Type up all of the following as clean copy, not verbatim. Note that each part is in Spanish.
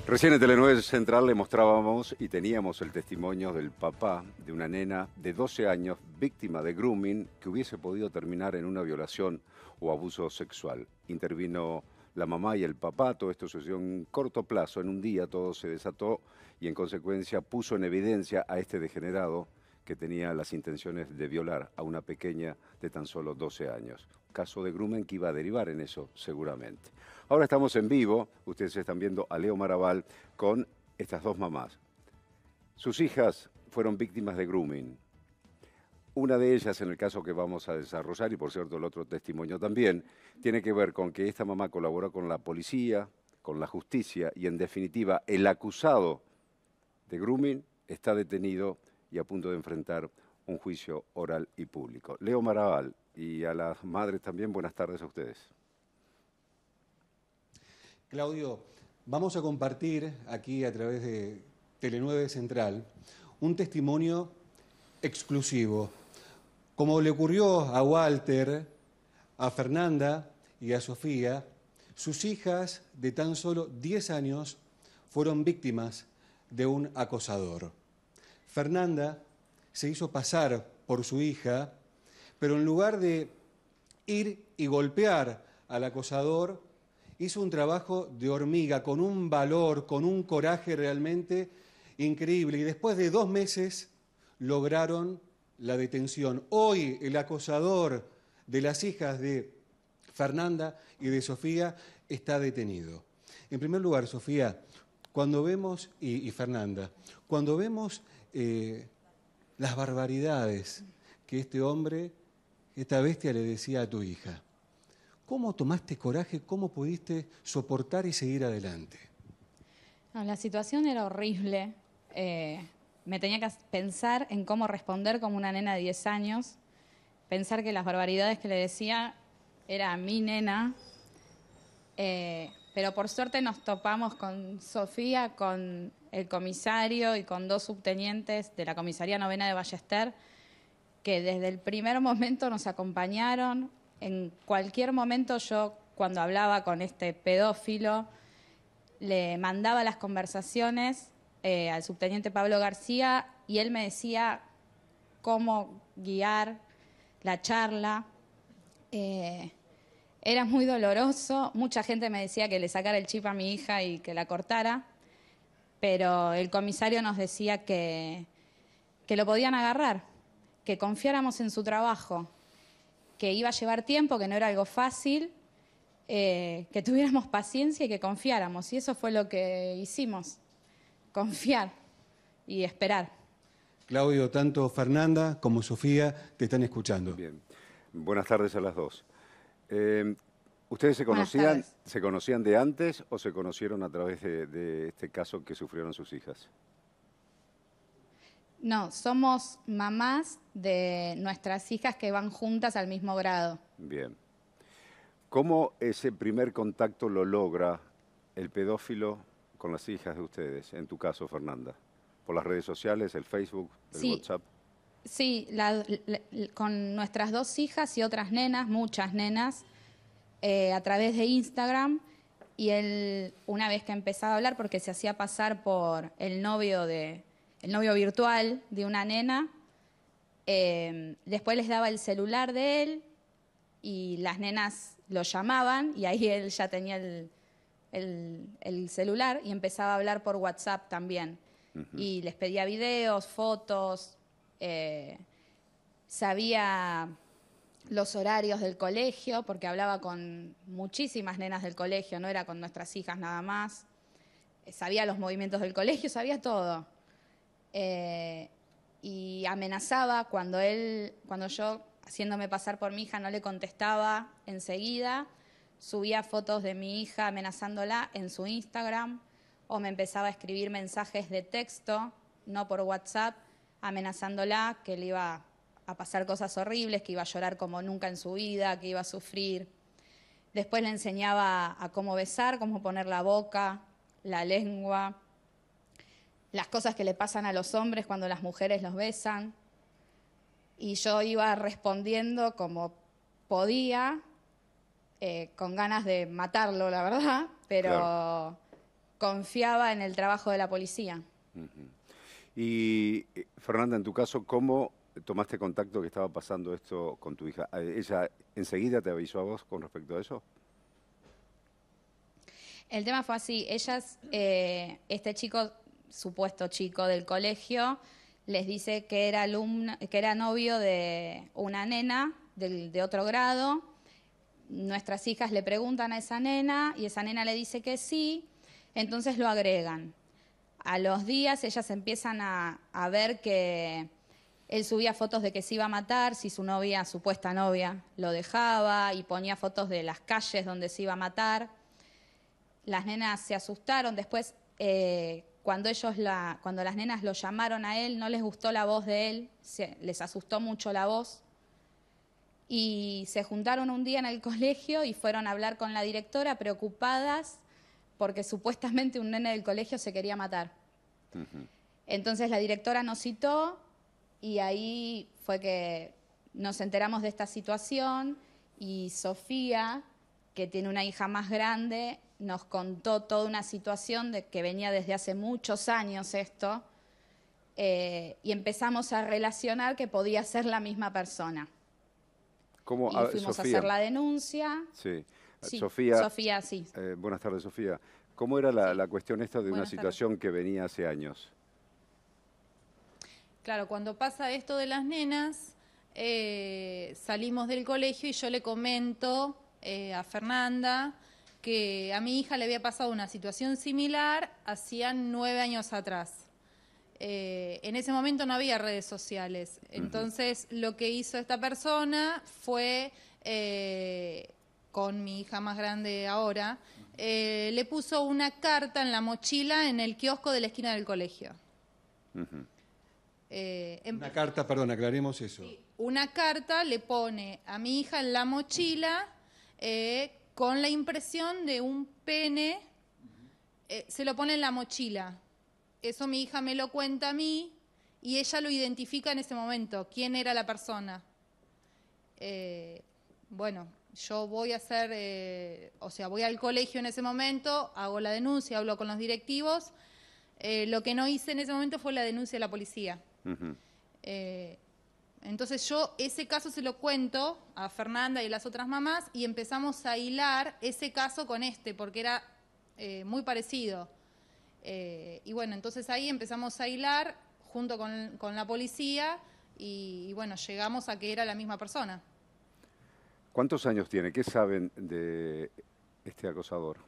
Recién en Telenueve Central le mostrábamos y teníamos el testimonio del papá de una nena de 12 años víctima de grooming que hubiese podido terminar en una violación o abuso sexual. Intervino la mamá y el papá, todo esto sucedió en un corto plazo, en un día todo se desató y en consecuencia puso en evidencia a este degenerado que tenía las intenciones de violar a una pequeña de tan solo 12 años. Un caso de grooming que iba a derivar en eso seguramente. Ahora estamos en vivo, ustedes están viendo a Leo Maraval con estas dos mamás. Sus hijas fueron víctimas de grooming. Una de ellas, en el caso que vamos a desarrollar, y por cierto el otro testimonio también, tiene que ver con que esta mamá colaboró con la policía, con la justicia y en definitiva el acusado de grooming está detenido y a punto de enfrentar un juicio oral y público. Leo Maraval y a las madres también, buenas tardes a ustedes. Claudio, vamos a compartir aquí a través de Telenueve Central un testimonio exclusivo. Como le ocurrió a Walter, a Fernanda y a Sofía, sus hijas de tan solo 10 años fueron víctimas de un acosador. Fernanda se hizo pasar por su hija, pero en lugar de ir y golpear al acosador, hizo un trabajo de hormiga, con un valor, con un coraje realmente increíble. Y después de 2 meses lograron la detención. Hoy el acosador de las hijas de Fernanda y de Sofía está detenido. En primer lugar, Sofía, cuando vemos, y Fernanda, cuando vemos las barbaridades que este hombre, esta bestia le decía a tu hija, ¿cómo tomaste coraje? ¿Cómo pudiste soportar y seguir adelante? No, la situación era horrible. Me tenía que pensar en cómo responder como una nena de 10 años. Pensar que las barbaridades que le decía era mi nena. Pero por suerte nos topamos con Sofía, con el comisario y con 2 subtenientes de la Comisaría Novena de Ballester, que desde el primer momento nos acompañaron. En cualquier momento yo, cuando hablaba con este pedófilo, le mandaba las conversaciones al subteniente Pablo García y él me decía cómo guiar la charla. Era muy doloroso. Mucha gente me decía que le sacara el chip a mi hija y que la cortara, pero el comisario nos decía que lo podían agarrar, que confiáramos en su trabajo, que iba a llevar tiempo, que no era algo fácil, que tuviéramos paciencia y que confiáramos. Y eso fue lo que hicimos, confiar y esperar. Claudio, tanto Fernanda como Sofía te están escuchando. Bien, buenas tardes a las dos. ¿Ustedes se conocían de antes o se conocieron a través de este caso que sufrieron sus hijas? No, somos mamás de nuestras hijas que van juntas al mismo grado. Bien. ¿Cómo ese primer contacto lo logra el pedófilo con las hijas de ustedes? En tu caso, Fernanda. ¿Por las redes sociales, el Facebook, el WhatsApp? Sí, con nuestras 2 hijas y otras nenas, muchas nenas, a través de Instagram. Y él, una vez que empezaba a hablar, porque se hacía pasar por el novio virtual de una nena, después les daba el celular de él y las nenas lo llamaban y ahí él ya tenía el celular y empezaba a hablar por WhatsApp también. Y les pedía videos, fotos, sabía los horarios del colegio, porque hablaba con muchísimas nenas del colegio, no era con nuestras hijas nada más. Sabía los movimientos del colegio, sabía todo. Y amenazaba cuando yo, haciéndome pasar por mi hija, no le contestaba enseguida, subía fotos de mi hija amenazándola en su Instagram, o me empezaba a escribir mensajes de texto, no por WhatsApp, amenazándola que le iba a pasar cosas horribles, que iba a llorar como nunca en su vida, que iba a sufrir. Después le enseñaba a cómo besar, cómo poner la boca, la lengua, las cosas que le pasan a los hombres cuando las mujeres los besan. Y yo iba respondiendo como podía, con ganas de matarlo, la verdad, pero, claro, confiaba en el trabajo de la policía. Y Fernanda, en tu caso, ¿cómo tomaste contacto que estaba pasando esto con tu hija? ¿Ella enseguida te avisó a vos con respecto a eso? El tema fue así, este chico, supuesto chico del colegio, les dice que era que era novio de una nena de otro grado. Nuestras hijas le preguntan a esa nena y esa nena le dice que sí, entonces lo agregan. A los días ellas empiezan a ver que él subía fotos de que se iba a matar, si su novia, supuesta novia, lo dejaba, y ponía fotos de las calles donde se iba a matar. Las nenas se asustaron. Después, cuando las nenas lo llamaron a él, no les gustó la voz de él, les asustó mucho la voz. Y se juntaron un día en el colegio y fueron a hablar con la directora preocupadas porque supuestamente un nene del colegio se quería matar. Entonces la directora nos citó y ahí fue que nos enteramos de esta situación y Sofía, que tiene una hija más grande, nos contó toda una situación de que venía desde hace muchos años esto, y empezamos a relacionar que podía ser la misma persona. ¿Cómo? Y fuimos a hacer la denuncia. Sí. Sí, Sofía, sí. Buenas tardes, Sofía. ¿Cómo era la cuestión esta de una Buenas situación que venía hace años? Claro, cuando pasa esto de las nenas, salimos del colegio y yo le comento a Fernanda que a mi hija le había pasado una situación similar hacía 9 años atrás. En ese momento no había redes sociales, entonces lo que hizo esta persona fue, con mi hija más grande ahora, le puso una carta en la mochila en el kiosco de la esquina del colegio. Una carta, perdón, aclaremos eso. Sí, una carta le pone a mi hija en la mochila con la impresión de un pene, se lo pone en la mochila. Eso mi hija me lo cuenta a mí y ella lo identifica en ese momento, quién era la persona. Bueno, yo voy a hacer, voy al colegio en ese momento, hago la denuncia, hablo con los directivos. Lo que no hice en ese momento fue la denuncia a la policía. Entonces yo ese caso se lo cuento a Fernanda y a las otras mamás y empezamos a hilar ese caso con este, porque era muy parecido. Y bueno, entonces ahí empezamos a hilar junto con la policía y bueno, llegamos a que era la misma persona. ¿Cuántos años tiene? ¿Qué saben de este acosador?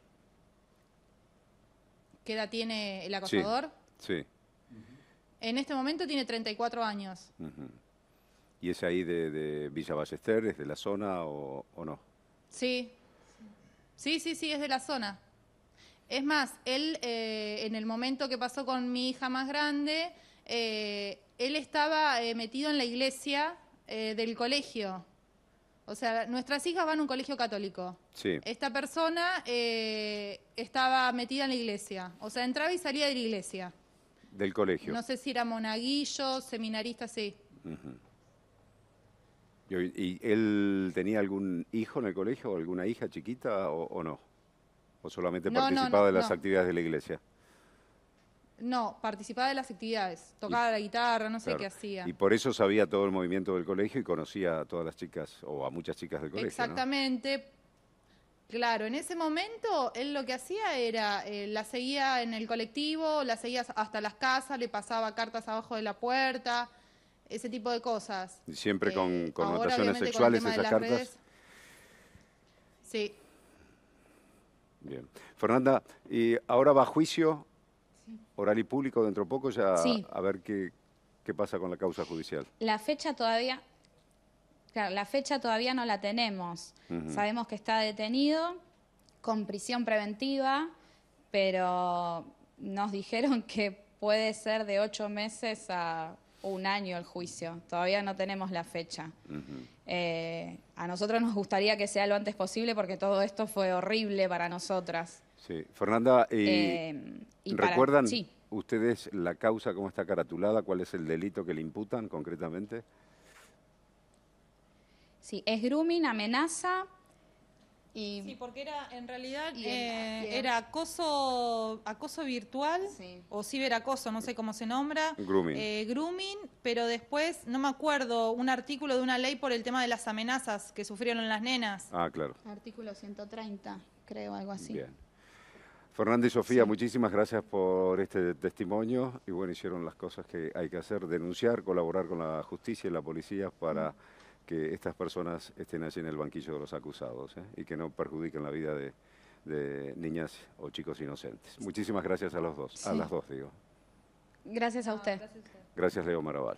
¿Qué edad tiene el acosador? Sí. En este momento tiene 34 años. ¿Y es ahí de Villa Ballester, es de la zona o no? Sí, es de la zona. Es más, él en el momento que pasó con mi hija más grande, él estaba metido en la iglesia del colegio. O sea, nuestras hijas van a un colegio católico. Sí. Esta persona estaba metida en la iglesia. O sea, entraba y salía de la iglesia. Del colegio. No sé si era monaguillo, seminarista, sí. ¿Y él tenía algún hijo en el colegio o alguna hija chiquita o no? ¿O solamente participaba de las actividades de la iglesia? No, participaba de las actividades. Tocaba la guitarra, no sé qué hacía. Y por eso sabía todo el movimiento del colegio y conocía a todas las chicas o a muchas chicas del colegio. Exactamente. ¿No? Claro, en ese momento él lo que hacía era, la seguía en el colectivo, la seguía hasta las casas, le pasaba cartas abajo de la puerta, ese tipo de cosas. ¿Y siempre con connotaciones sexuales esas cartas? Redes. Sí. Bien. Fernanda, ¿y ahora va a juicio oral y público dentro de poco ya a ver qué pasa con la causa judicial? La fecha todavía... Claro, la fecha todavía no la tenemos. Sabemos que está detenido con prisión preventiva, pero nos dijeron que puede ser de 8 meses a 1 año el juicio. Todavía no tenemos la fecha. A nosotros nos gustaría que sea lo antes posible porque todo esto fue horrible para nosotras. Sí. Fernanda, ¿recuerdan ustedes la causa, cómo está caratulada? ¿Cuál es el delito que le imputan concretamente? Sí, es grooming, amenaza, Y Sí, porque era, en realidad, Y el- era acoso virtual, Sí. o ciberacoso, no sé cómo se nombra. Grooming. Grooming, pero después, no me acuerdo, un artículo de una ley por el tema de las amenazas que sufrieron las nenas. Ah, claro. artículo 130, creo, algo así. Bien. Fernanda y Sofía, muchísimas gracias por este testimonio y bueno, hicieron las cosas que hay que hacer, denunciar, colaborar con la justicia y la policía para que estas personas estén allí en el banquillo de los acusados y que no perjudiquen la vida de niñas o chicos inocentes. Muchísimas gracias a los dos, a Sí. las dos digo. Gracias a usted. Gracias Leo Maraval.